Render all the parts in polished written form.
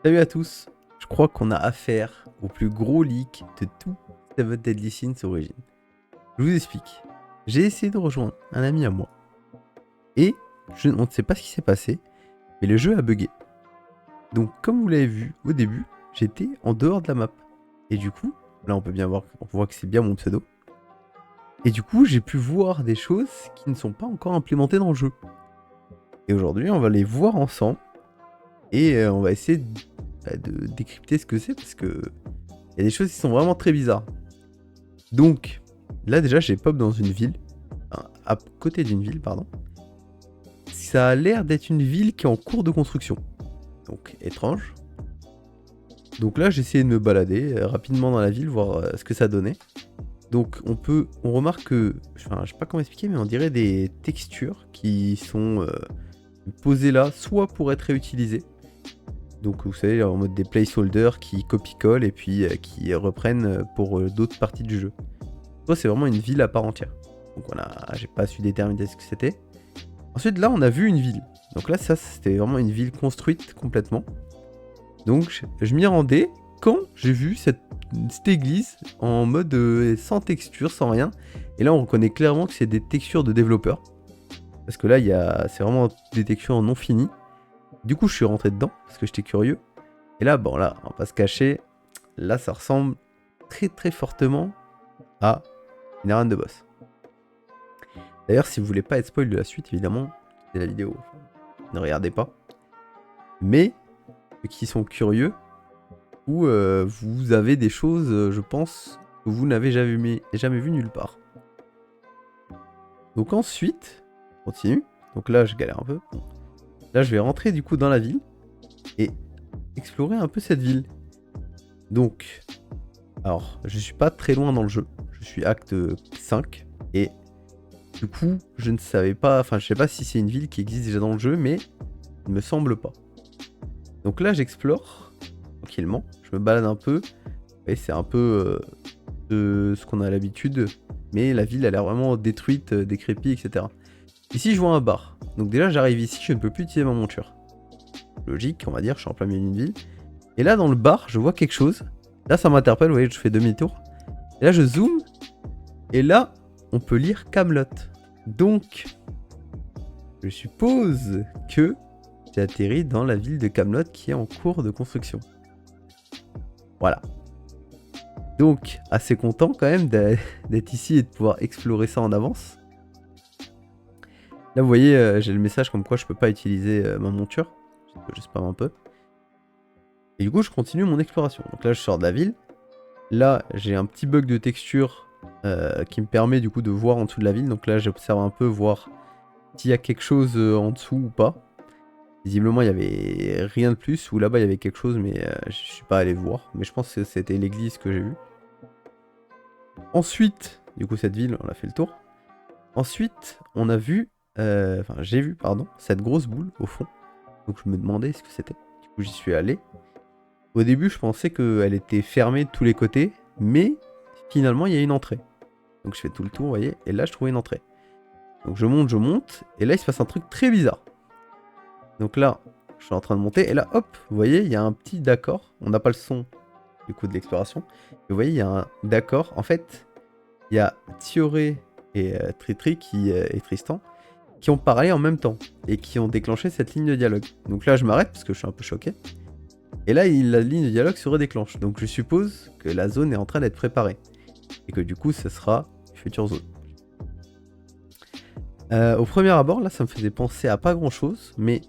Salut à tous, je crois qu'on a affaire au plus gros leak de tout Seven Deadly Sins Origins. Je vous explique. J'ai essayé de rejoindre un ami à moi et on ne sait pas ce qui s'est passé, mais le jeu a bugué. Donc comme vous l'avez vu au début, j'étais en dehors de la map. Et du coup, là on peut bien voir, on voit que c'est bien mon pseudo. Et du coup, j'ai pu voir des choses qui ne sont pas encore implémentées dans le jeu. Et aujourd'hui, on va les voir ensemble et on va essayer de décrypter ce que c'est parce que il y a des choses qui sont vraiment très bizarres. Donc, là déjà, j'ai pop dans une ville, enfin, à côté d'une ville, pardon. Ça a l'air d'être une ville qui est en cours de construction. Donc, étrange. Donc là, j'ai essayé de me balader rapidement dans la ville, voir ce que ça donnait. Donc, on remarque que, enfin, je sais pas comment expliquer, mais on dirait des textures qui sont posées là, soit pour être réutilisées. Donc, vous savez, en mode des placeholders qui copie-collent et puis qui reprennent pour d'autres parties du jeu. Soit c'est vraiment une ville à part entière. Donc voilà, j'ai pas su déterminer ce que c'était. Ensuite, là, on a vu une ville. Donc là, ça, c'était vraiment une ville construite complètement. Donc, je m'y rendais quand j'ai vu cette église en mode sans texture, sans rien. Et là, on reconnaît clairement que c'est des textures de développeurs. Parce que là, c'est vraiment des textures non finies. Du coup, je suis rentré dedans parce que j'étais curieux. Et là, bon, là, on va pas se cacher. Là, ça ressemble très très fortement à une arène de boss. D'ailleurs, si vous voulez pas être spoil de la suite, évidemment, c'est la vidéo. Ne regardez pas. Mais, ceux qui sont curieux, ou vous avez des choses, je pense, que vous n'avez jamais vu nulle part. Donc ensuite, on continue. Donc là, je galère un peu. Là, je vais rentrer du coup dans la ville et explorer un peu cette ville. Donc, alors, je suis pas très loin dans le jeu. Je suis acte 5 et du coup, je ne savais pas, enfin, je sais pas si c'est une ville qui existe déjà dans le jeu, mais il me semble pas. Donc là, j'explore tranquillement, je me balade un peu, et c'est un peu de ce qu'on a l'habitude, mais la ville a l'air vraiment détruite, décrépite, etc. Ici, je vois un bar. Donc déjà, j'arrive ici, je ne peux plus utiliser ma monture. Logique, on va dire, je suis en plein milieu d'une ville. Et là, dans le bar, je vois quelque chose. Là, ça m'interpelle, vous voyez, je fais demi-tour. Et là, je zoome, et là, on peut lire Camelot. Donc, je suppose que j'ai atterri dans la ville de Camelot qui est en cours de construction. Voilà. Donc, assez content quand même d'être ici et de pouvoir explorer ça en avance. Là, vous voyez, j'ai le message comme quoi je peux pas utiliser ma monture. Je spam un peu. Et du coup, je continue mon exploration. Donc là, je sors de la ville. Là, j'ai un petit bug de texture qui me permet du coup de voir en dessous de la ville. Donc là, j'observe un peu, voir s'il y a quelque chose en dessous ou pas. Visiblement, il n'y avait rien de plus. Ou là-bas, il y avait quelque chose, mais je suis pas allé voir. Mais je pense que c'était l'église que j'ai vue. Ensuite, du coup, cette ville, on a fait le tour. Ensuite, on a vu, enfin, j'ai vu, pardon, cette grosse boule au fond. Donc, je me demandais ce que c'était. Du coup, j'y suis allé. Au début, je pensais qu'elle était fermée de tous les côtés, mais finalement, il y a une entrée. Donc, je fais tout le tour, vous voyez, et là, je trouve une entrée. Donc, je monte, et là, il se passe un truc très bizarre. Donc là, je suis en train de monter, et là, hop, vous voyez, il y a un petit d'accord. On n'a pas le son, du coup, de l'exploration. Vous voyez, il y a un d'accord. En fait, il y a Tioré et Tritri et Tristan qui ont parlé en même temps et qui ont déclenché cette ligne de dialogue. Donc là, je m'arrête parce que je suis un peu choqué. Et là, la ligne de dialogue se redéclenche. Donc je suppose que la zone est en train d'être préparée. Et que du coup, ce sera une future zone. Au premier abord, là, ça me faisait penser à pas grand chose. Mais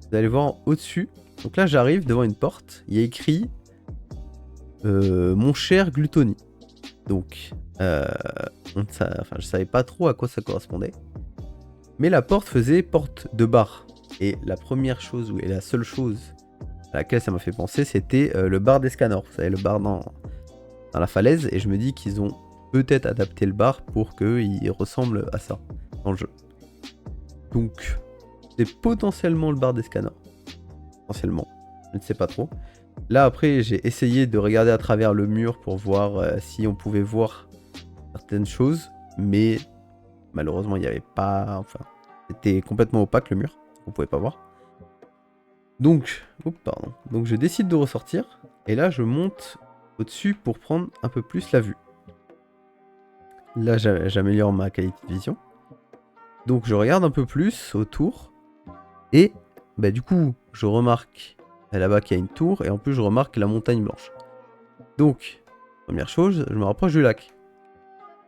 vous allez voir au-dessus. Donc là, j'arrive devant une porte. Il y a écrit Mon cher Gluttony. Donc, je savais pas trop à quoi ça correspondait. Mais la porte faisait porte de bar. Et la première chose, et la seule chose à laquelle ça m'a fait penser, c'était le bar d'Escanor. Vous savez, le bar dans la falaise. Et je me dis qu'ils ont peut-être adapté le bar pour qu'il ressemble à ça dans le jeu. Donc, c'est potentiellement le bar d'Escanor. Potentiellement. Je ne sais pas trop. Là, après, j'ai essayé de regarder à travers le mur pour voir si on pouvait voir certaines choses. Mais malheureusement, il n'y avait pas... Enfin, c'était complètement opaque le mur. On pouvait pas voir. Donc, oh, pardon. Donc je décide de ressortir. Et là, je monte au-dessus pour prendre un peu plus la vue. Là, j'améliore ma qualité de vision. Donc je regarde un peu plus autour. Et bah, du coup, je remarque là-bas qu'il y a une tour. Et en plus, je remarque la montagne blanche. Donc, première chose, je me rapproche du lac.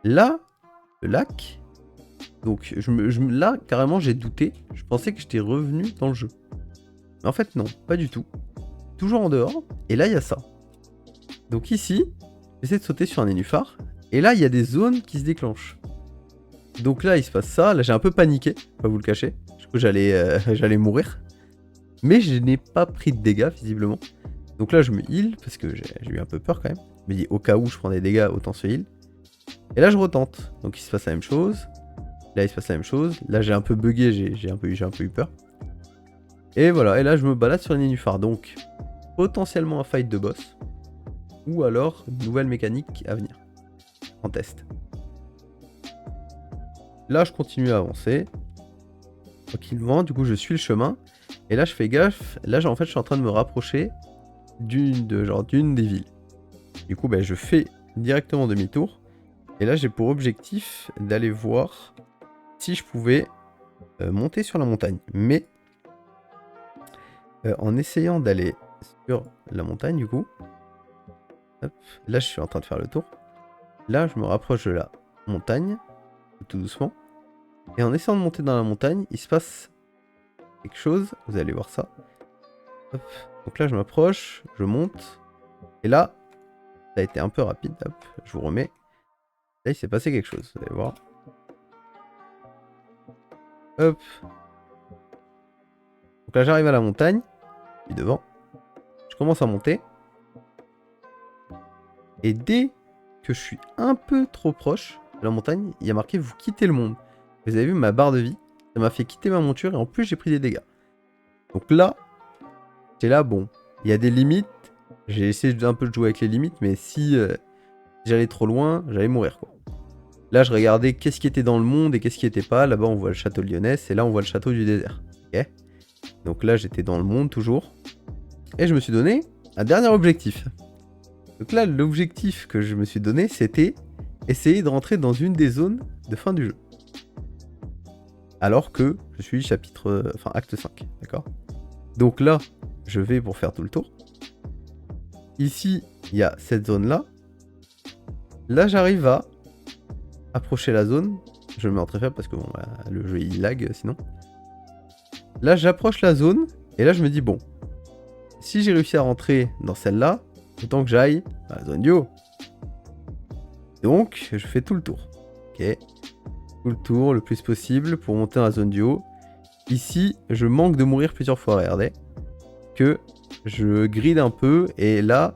Là, le lac... Donc là, carrément, j'ai douté. Je pensais que j'étais revenu dans le jeu. Mais en fait, non, pas du tout. Toujours en dehors. Et là, il y a ça. Donc ici, j'essaie de sauter sur un nénuphar. Et là, il y a des zones qui se déclenchent. Donc là, il se passe ça. Là, j'ai un peu paniqué, pas vous le cacher. Je crois que j'allais mourir. Mais je n'ai pas pris de dégâts, visiblement. Donc là, je me heal, parce que j'ai eu un peu peur quand même. Je me dis, au cas où je prends des dégâts, autant se heal. Et là, je retente. Donc il se passe la même chose. Là, il se passe la même chose. Là, j'ai un peu bugué, j'ai un peu eu peur. Et voilà, et là, je me balade sur les nénuphars. Donc, potentiellement un fight de boss. Ou alors, une nouvelle mécanique à venir. En test. Là, je continue à avancer. Tranquillement, du coup, je suis le chemin. Et là, je fais gaffe. Là, en fait, je suis en train de me rapprocher d'une des villes. Du coup, je fais directement demi-tour. Et là, j'ai pour objectif d'aller voir si je pouvais monter sur la montagne. Mais en essayant d'aller sur la montagne, du coup, hop, là, je suis en train de faire le tour. Là, je me rapproche de la montagne, tout doucement. Et en essayant de monter dans la montagne, il se passe quelque chose. Vous allez voir ça. Hop. Donc là, je m'approche, je monte. Et là, ça a été un peu rapide. Hop, je vous remets. Là, il s'est passé quelque chose. Vous allez voir. Hop. Donc là, j'arrive à la montagne. Puis devant. Je commence à monter. Et dès que je suis un peu trop proche de la montagne, il y a marqué vous quittez le monde. Vous avez vu ma barre de vie. Ça m'a fait quitter ma monture et en plus j'ai pris des dégâts. Donc là, j'étais là, bon, il y a des limites. J'ai essayé un peu de jouer avec les limites, mais si j'allais trop loin, j'allais mourir quoi. Là, je regardais qu'est-ce qui était dans le monde et qu'est-ce qui était pas. Là-bas, on voit le château lyonnais et là, on voit le château du désert. Ok. Donc là, j'étais dans le monde toujours. Et je me suis donné un dernier objectif. Donc là, l'objectif que je me suis donné, c'était essayer de rentrer dans une des zones de fin du jeu. Alors que je suis acte 5, d'accord. Donc là, je vais pour faire tout le tour. Ici, il y a cette zone-là. Là, j'arrive à approcher la zone. Je le mets en très faible parce que bon, le jeu il lag sinon. Là, j'approche la zone et là, je me dis bon, si j'ai réussi à rentrer dans celle-là, autant que j'aille à la zone du haut. Donc, je fais tout le tour. Ok. Tout le tour le plus possible pour monter dans la zone du haut. Ici, je manque de mourir plusieurs fois, regardez. Que je gride un peu et là,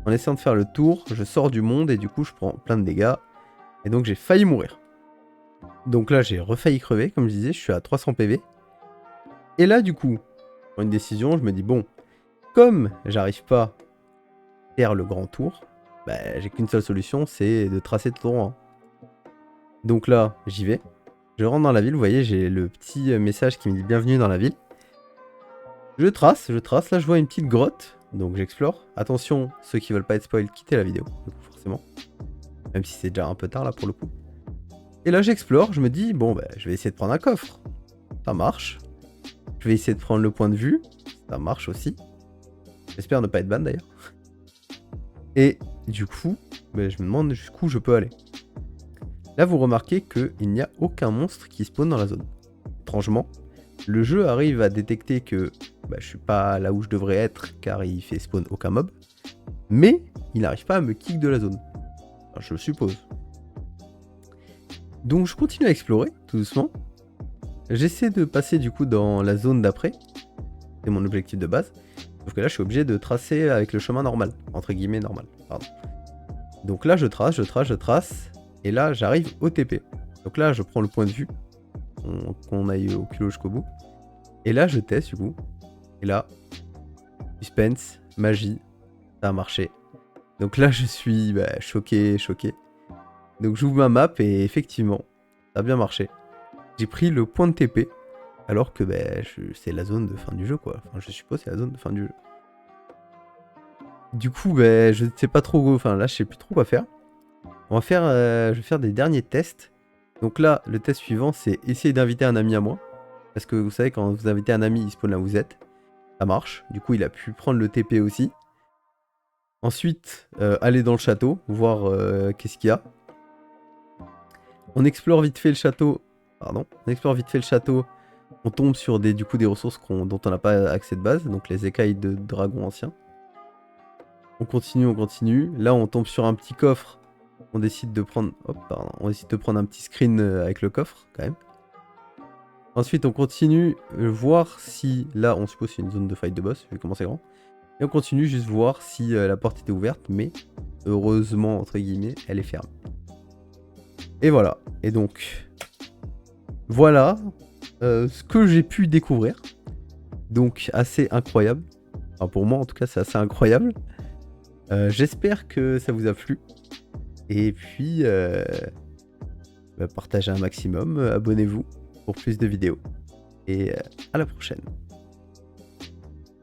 en essayant de faire le tour, je sors du monde et du coup, je prends plein de dégâts. Et donc, j'ai failli mourir. Donc là, j'ai refailli crever, comme je disais, je suis à 300 PV. Et là, du coup, pour une décision, je me dis, bon, comme j'arrive pas à faire le grand tour, j'ai qu'une seule solution, c'est de tracer tout droit. Donc là, j'y vais. Je rentre dans la ville, vous voyez, j'ai le petit message qui me dit bienvenue dans la ville. Je trace, là je vois une petite grotte, donc j'explore. Attention, ceux qui veulent pas être spoil, quittez la vidéo, du coup, forcément. Même si c'est déjà un peu tard là pour le coup. Et là j'explore, je me dis, bon je vais essayer de prendre un coffre. Ça marche. Je vais essayer de prendre le point de vue. Ça marche aussi. J'espère ne pas être ban d'ailleurs. Et du coup, je me demande jusqu'où je peux aller. Là, vous remarquez qu'il n'y a aucun monstre qui spawn dans la zone. Étrangement, le jeu arrive à détecter que je suis pas là où je devrais être car il fait spawn aucun mob. Mais il n'arrive pas à me kick de la zone. Enfin, je suppose. Donc je continue à explorer tout doucement. J'essaie de passer du coup dans la zone d'après. C'est mon objectif de base. Sauf que là, je suis obligé de tracer avec le chemin normal. Entre guillemets normal. Pardon. Donc là, je trace. Et là, j'arrive au TP. Donc là, je prends le point de vue. Qu'on aille au culot jusqu'au bout. Et là, je teste du coup. Et là, suspense, magie. Ça a marché. Donc là, je suis choqué. Donc j'ouvre ma map et effectivement, ça a bien marché. J'ai pris le point de TP Alors que c'est la zone de fin du jeu, quoi. Enfin, je suppose que c'est la zone de fin du jeu. Du coup, je sais pas trop... Enfin, là, je sais plus trop quoi faire. On va faire... je vais faire des derniers tests. Donc là, le test suivant, c'est essayer d'inviter un ami à moi. Parce que vous savez, quand vous invitez un ami, il spawn là où vous êtes. Ça marche. Du coup, il a pu prendre le TP aussi. Ensuite, aller dans le château, voir qu'est-ce qu'il y a. On explore vite fait le château. Pardon. On explore vite fait le château. On tombe sur des ressources dont on n'a pas accès de base. Donc les écailles de dragon anciens. On continue, on continue. Là, on tombe sur un petit coffre. On décide de prendre... Hop, pardon. On décide de prendre un petit screen avec le coffre, quand même. Ensuite, on continue voir si... Là, on suppose que c'est une zone de fight de boss, vu comment c'est grand. Et on continue juste voir si la porte était ouverte, mais heureusement, entre guillemets, elle est fermée. Et voilà. Et donc, voilà ce que j'ai pu découvrir. Donc, assez incroyable. Enfin, pour moi, en tout cas, c'est assez incroyable. J'espère que ça vous a plu. Et puis, partagez un maximum, abonnez-vous pour plus de vidéos. Et à la prochaine.